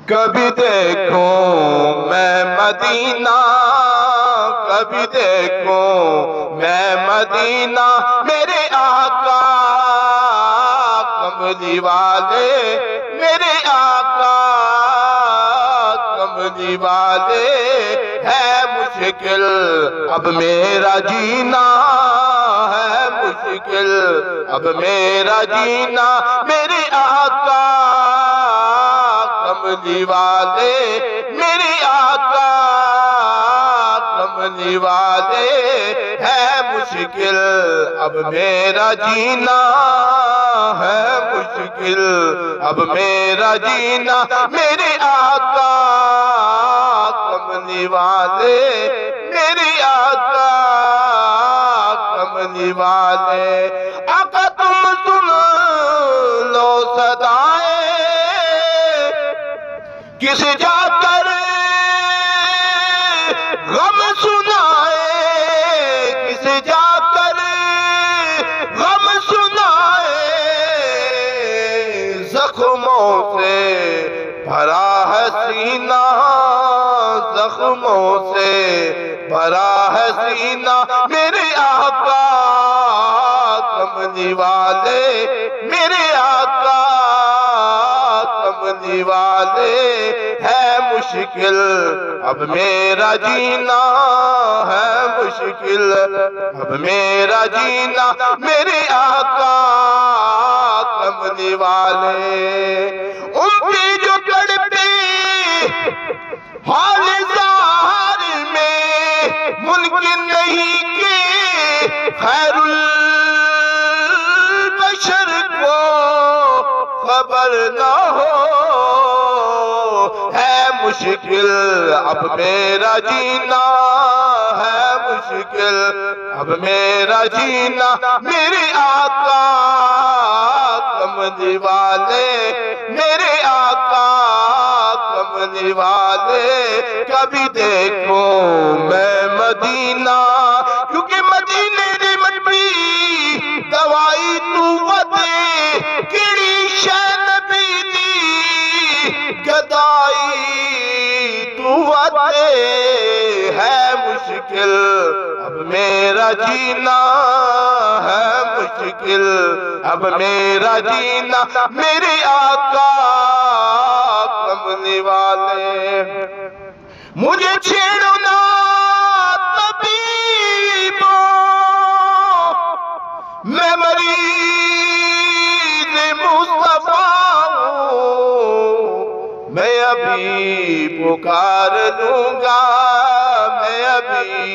کبھی دیکھوں میں مدینہ، کبھی دیکھوں میں مدینہ، میرے آقا کملی والے، میرے آقا کملی والے۔ ہے مشکل اب میرا جینا، ہے مشکل اب میرا جینا، میرے آقا کملی والے، میرے آقا کملی والے۔ ہے مشکل اب میرا جینا، ہے مشکل اب میرا جینا، میرے آقا کملی والے، میرے آقا کملی والے۔ آقا تم سن لو صدائیں، کس جا کر غم سنائے، کس جا کر غم سنائے۔ زخموں سے بھرا ہے سینہ، زخموں سے بھرا ہے سینہ، میرے آقا کملی والے، میرے آقا کملی والے۔ ہے مشکل اب میرا جینا، ہے مشکل اب میرا جینا، میرے آقا کملی والے۔ ان کی جو تڑپے حال ظاہر میں ممکن نہیں کہ خیر البشر کو خبر نہ ہو۔ ہے مشکل اب میرا جینا، ہے مشکل اب میرا جینا، میرے آقا کملی والے، میرے آقا کملی والے۔ کبھی دیکھوں میں مدینہ، کیونکہ مدینے دی مٹی دوائی تو ودے، کیڑی شے نبی دی گدائی تو ودے۔ ہے مشکل اب میرا جینا، ہے مشکل اب میرا جینا، میرے آقا کملی والے۔ مجھے چھیڑو نا طبیبو، میں مریض مصطفیٰ ہوں، میں ابھی پکار لوں گا، میں ابھی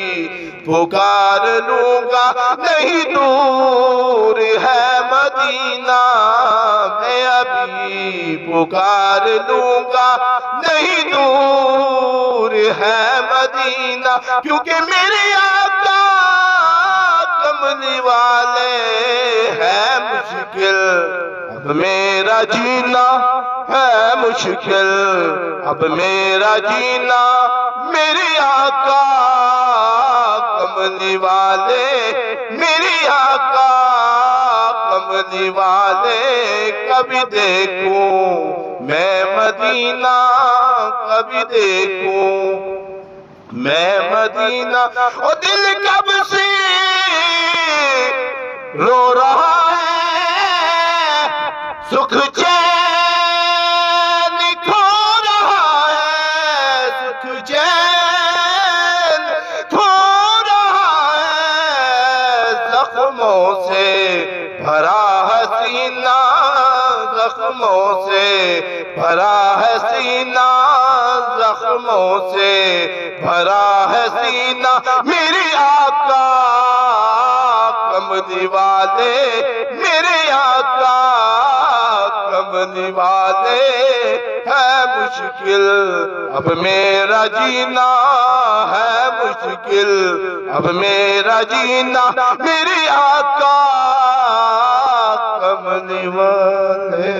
پکار لوں گا، نہیں دور ہے مدینہ، میں ابھی پکار لوں گا، نہیں دور ہے مدینہ، کیونکہ میرے آقا کملی والے۔ ہے مشکل اب میرا جینا، ہے مشکل اب میرا جینا، میرے آقا کملی والے، میرے آقا کملی والے۔ کبھی دیکھوں میں مدینہ، کبھی دیکھوں میں مدینہ، اور دل کب سے رو رہا ہے، سکھ چین کھو رہا ہے، سکھ چین کھو رہا ہے۔ زخموں سے بھرا ہے سینہ، زخموں سے بھرا ہے سینہ، زخموں سے بھرا ہے سینہ، میرے آقا کملی والے، میرے آقا کملی والے۔ ہے مشکل اب میرا جینا، ہے مشکل اب میرا جینا، میرے آقا کملی والے۔